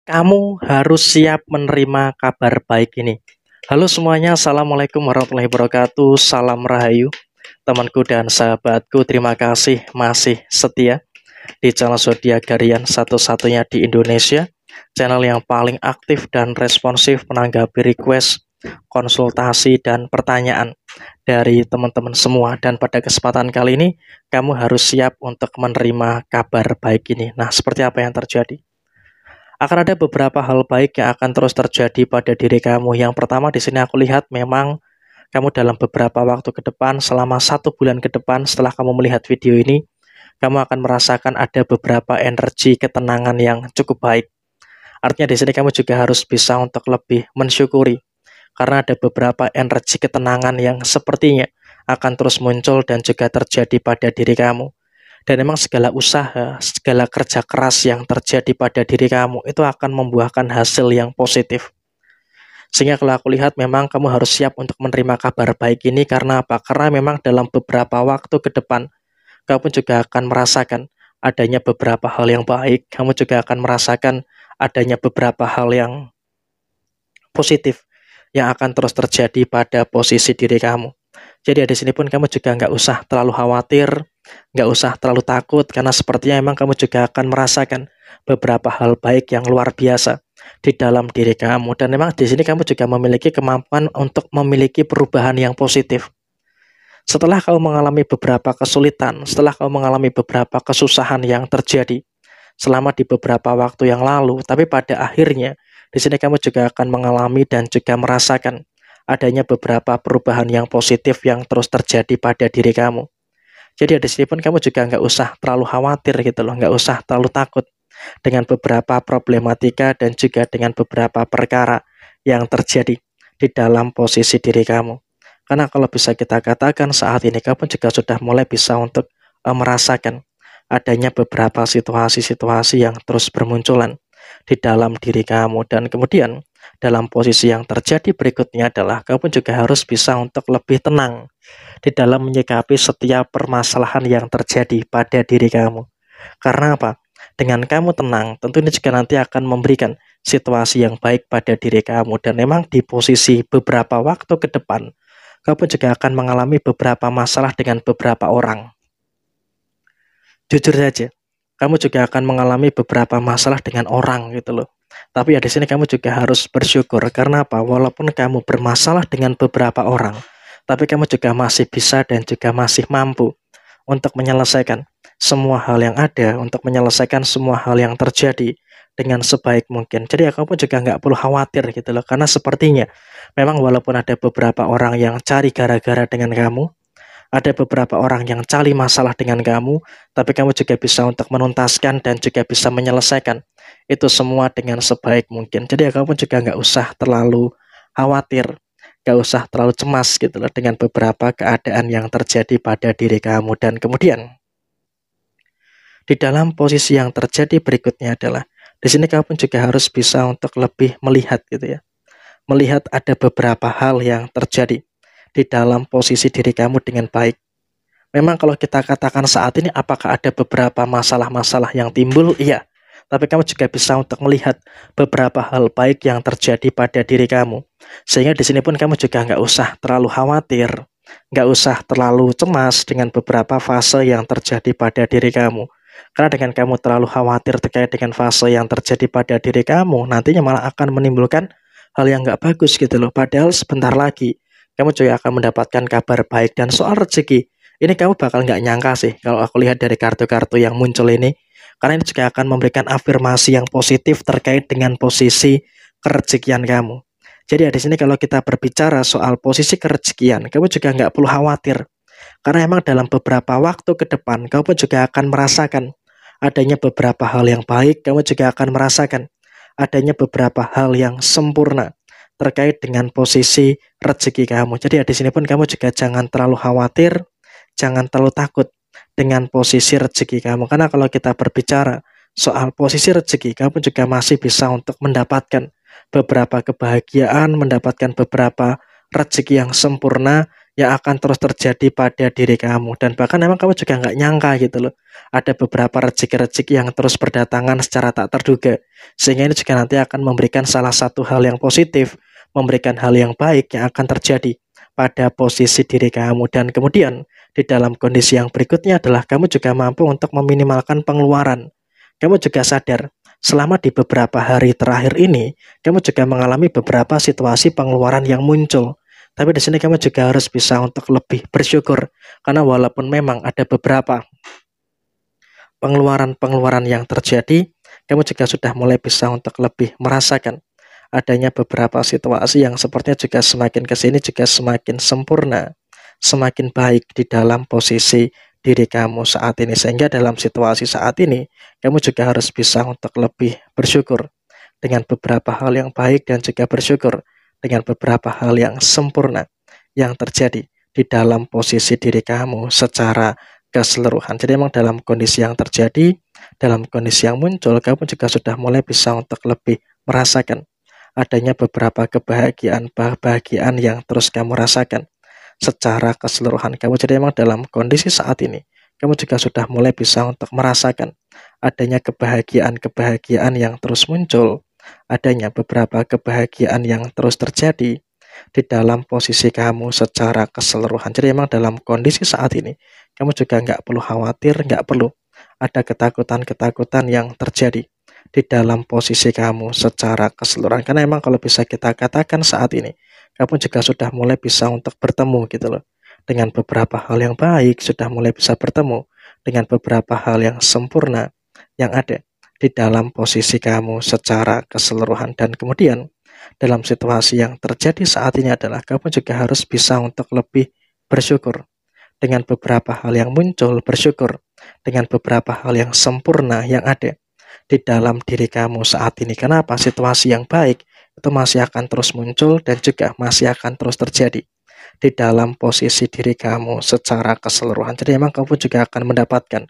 Kamu harus siap menerima kabar baik ini. Halo semuanya, Assalamualaikum warahmatullahi wabarakatuh. Salam Rahayu, temanku dan sahabatku. Terima kasih masih setia di channel Zodiak Harian satu-satunya di Indonesia. Channel yang paling aktif dan responsif menanggapi request, konsultasi, dan pertanyaan dari teman-teman semua. Dan pada kesempatan kali ini, kamu harus siap untuk menerima kabar baik ini. Nah, seperti apa yang terjadi? Akan ada beberapa hal baik yang akan terus terjadi pada diri kamu. Yang pertama di sini aku lihat memang kamu dalam beberapa waktu ke depan, selama 1 bulan ke depan setelah kamu melihat video ini, kamu akan merasakan ada beberapa energi ketenangan yang cukup baik. Artinya di sini kamu juga harus bisa untuk lebih mensyukuri karena ada beberapa energi ketenangan yang sepertinya akan terus muncul dan juga terjadi pada diri kamu. Dan memang segala usaha, segala kerja keras yang terjadi pada diri kamu itu akan membuahkan hasil yang positif. Sehingga kalau aku lihat memang kamu harus siap untuk menerima kabar baik ini karena apa? Karena memang dalam beberapa waktu ke depan, kamu juga akan merasakan adanya beberapa hal yang baik, kamu juga akan merasakan adanya beberapa hal yang positif yang akan terus terjadi pada posisi diri kamu. Jadi di sini pun kamu juga nggak usah terlalu khawatir, nggak usah terlalu takut, karena sepertinya memang kamu juga akan merasakan beberapa hal baik yang luar biasa di dalam diri kamu. Dan memang di sini kamu juga memiliki kemampuan untuk memiliki perubahan yang positif. Setelah kamu mengalami beberapa kesulitan, setelah kamu mengalami beberapa kesusahan yang terjadi selama di beberapa waktu yang lalu, tapi pada akhirnya di sini kamu juga akan mengalami dan juga merasakan adanya beberapa perubahan yang positif yang terus terjadi pada diri kamu. Jadi di sini pun kamu juga nggak usah terlalu khawatir gitu loh, nggak usah terlalu takut dengan beberapa problematika dan juga dengan beberapa perkara yang terjadi di dalam posisi diri kamu. Karena kalau bisa kita katakan saat ini kamu juga sudah mulai bisa untuk merasakan adanya beberapa situasi-situasi yang terus bermunculan di dalam diri kamu. Dan kemudian dalam posisi yang terjadi berikutnya adalah kamu juga harus bisa untuk lebih tenang di dalam menyikapi setiap permasalahan yang terjadi pada diri kamu. Karena apa? Dengan kamu tenang, tentu ini juga nanti akan memberikan situasi yang baik pada diri kamu. Dan memang di posisi beberapa waktu ke depan, kamu juga akan mengalami beberapa masalah dengan beberapa orang. Jujur saja, kamu juga akan mengalami beberapa masalah dengan orang gitu loh. Tapi ya di sini kamu juga harus bersyukur karena apa? Walaupun kamu bermasalah dengan beberapa orang, tapi kamu juga masih bisa dan juga masih mampu untuk menyelesaikan semua hal yang ada, untuk menyelesaikan semua hal yang terjadi dengan sebaik mungkin. Jadi ya kamu juga nggak perlu khawatir gitu loh, karena sepertinya memang walaupun ada beberapa orang yang cari gara-gara dengan kamu, ada beberapa orang yang cari masalah dengan kamu, tapi kamu juga bisa untuk menuntaskan dan juga bisa menyelesaikan itu semua dengan sebaik mungkin. Jadi ya kamu juga nggak usah terlalu khawatir, nggak usah terlalu cemas gitu loh dengan beberapa keadaan yang terjadi pada diri kamu. Dan kemudian di dalam posisi yang terjadi berikutnya adalah di sini kamu juga harus bisa untuk lebih melihat gitu ya. Melihat ada beberapa hal yang terjadi di dalam posisi diri kamu dengan baik. Memang kalau kita katakan saat ini apakah ada beberapa masalah-masalah yang timbul? Iya. Tapi kamu juga bisa untuk melihat beberapa hal baik yang terjadi pada diri kamu. Sehingga di sini pun kamu juga nggak usah terlalu khawatir, nggak usah terlalu cemas dengan beberapa fase yang terjadi pada diri kamu. Karena dengan kamu terlalu khawatir terkait dengan fase yang terjadi pada diri kamu, nantinya malah akan menimbulkan hal yang nggak bagus gitu loh. Padahal sebentar lagi kamu juga akan mendapatkan kabar baik. Dan soal rezeki, ini kamu bakal nggak nyangka sih kalau aku lihat dari kartu-kartu yang muncul ini. Karena ini juga akan memberikan afirmasi yang positif terkait dengan posisi kerezekian kamu. Jadi di sini kalau kita berbicara soal posisi kerezekian, kamu juga nggak perlu khawatir. Karena emang dalam beberapa waktu ke depan, kamu juga akan merasakan adanya beberapa hal yang baik, kamu juga akan merasakan adanya beberapa hal yang sempurna terkait dengan posisi rezeki kamu. Jadi di sini pun kamu juga jangan terlalu khawatir, jangan terlalu takut dengan posisi rezeki kamu. Karena kalau kita berbicara soal posisi rezeki, kamu juga masih bisa untuk mendapatkan beberapa kebahagiaan, mendapatkan beberapa rezeki yang sempurna yang akan terus terjadi pada diri kamu. Dan bahkan memang kamu juga nggak nyangka gitu loh. Ada beberapa rezeki-rezeki yang terus berdatangan secara tak terduga. Sehingga ini juga nanti akan memberikan salah satu hal yang positif, memberikan hal yang baik yang akan terjadi pada posisi diri kamu. Dan kemudian di dalam kondisi yang berikutnya adalah kamu juga mampu untuk meminimalkan pengeluaran. Kamu juga sadar selama di beberapa hari terakhir ini, kamu juga mengalami beberapa situasi pengeluaran yang muncul. Tapi di sini kamu juga harus bisa untuk lebih bersyukur, karena walaupun memang ada beberapa pengeluaran-pengeluaran yang terjadi, kamu juga sudah mulai bisa untuk lebih merasakan adanya beberapa situasi yang sepertinya juga semakin ke sini juga semakin sempurna, semakin baik di dalam posisi diri kamu saat ini. Sehingga dalam situasi saat ini, kamu juga harus bisa untuk lebih bersyukur dengan beberapa hal yang baik dan juga bersyukur dengan beberapa hal yang sempurna yang terjadi di dalam posisi diri kamu secara keseluruhan. Jadi memang dalam kondisi yang terjadi, dalam kondisi yang muncul, kamu juga sudah mulai bisa untuk lebih merasakan adanya beberapa kebahagiaan yang terus kamu rasakan secara keseluruhan kamu. Jadi memang dalam kondisi saat ini, kamu juga sudah mulai bisa untuk merasakan adanya kebahagiaan yang terus muncul, adanya beberapa kebahagiaan yang terus terjadi di dalam posisi kamu secara keseluruhan. Jadi memang dalam kondisi saat ini, kamu juga nggak perlu khawatir, nggak perlu ada ketakutan-ketakutan yang terjadi di dalam posisi kamu secara keseluruhan. Karena memang kalau bisa kita katakan saat ini, kamu juga sudah mulai bisa untuk bertemu gitu loh dengan beberapa hal yang baik, sudah mulai bisa bertemu dengan beberapa hal yang sempurna yang ada di dalam posisi kamu secara keseluruhan. Dan kemudian dalam situasi yang terjadi saat ini adalah kamu juga harus bisa untuk lebih bersyukur dengan beberapa hal yang muncul, bersyukur dengan beberapa hal yang sempurna yang ada di dalam diri kamu saat ini. Kenapa? Situasi yang baik itu masih akan terus muncul dan juga masih akan terus terjadi di dalam posisi diri kamu secara keseluruhan. Jadi memang kamu juga akan mendapatkan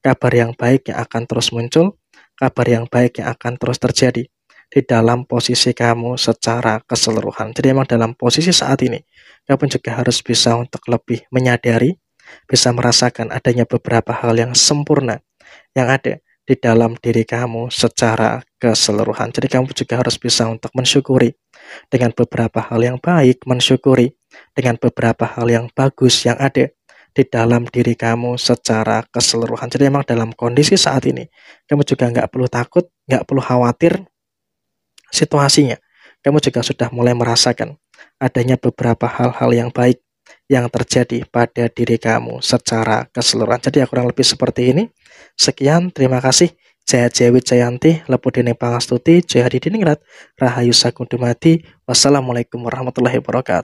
kabar yang baik yang akan terus muncul, kabar yang baik yang akan terus terjadi di dalam posisi kamu secara keseluruhan. Jadi memang dalam posisi saat ini, kamu juga harus bisa untuk lebih menyadari, bisa merasakan adanya beberapa hal yang sempurna yang ada di dalam diri kamu secara keseluruhan. Jadi kamu juga harus bisa untuk mensyukuri dengan beberapa hal yang baik, mensyukuri dengan beberapa hal yang bagus yang ada di dalam diri kamu secara keseluruhan. Jadi memang dalam kondisi saat ini, kamu juga nggak perlu takut, nggak perlu khawatir situasinya. Kamu juga sudah mulai merasakan adanya beberapa hal-hal yang baik yang terjadi pada diri kamu secara keseluruhan. Jadi kurang lebih seperti ini. Sekian, terima kasih. Jaya Jaya Wijayanti, Lepudene Pangastuti, Jaya Hadidiningrat, Rahayu Sagung Dumadi. Wassalamualaikum warahmatullahi wabarakatuh.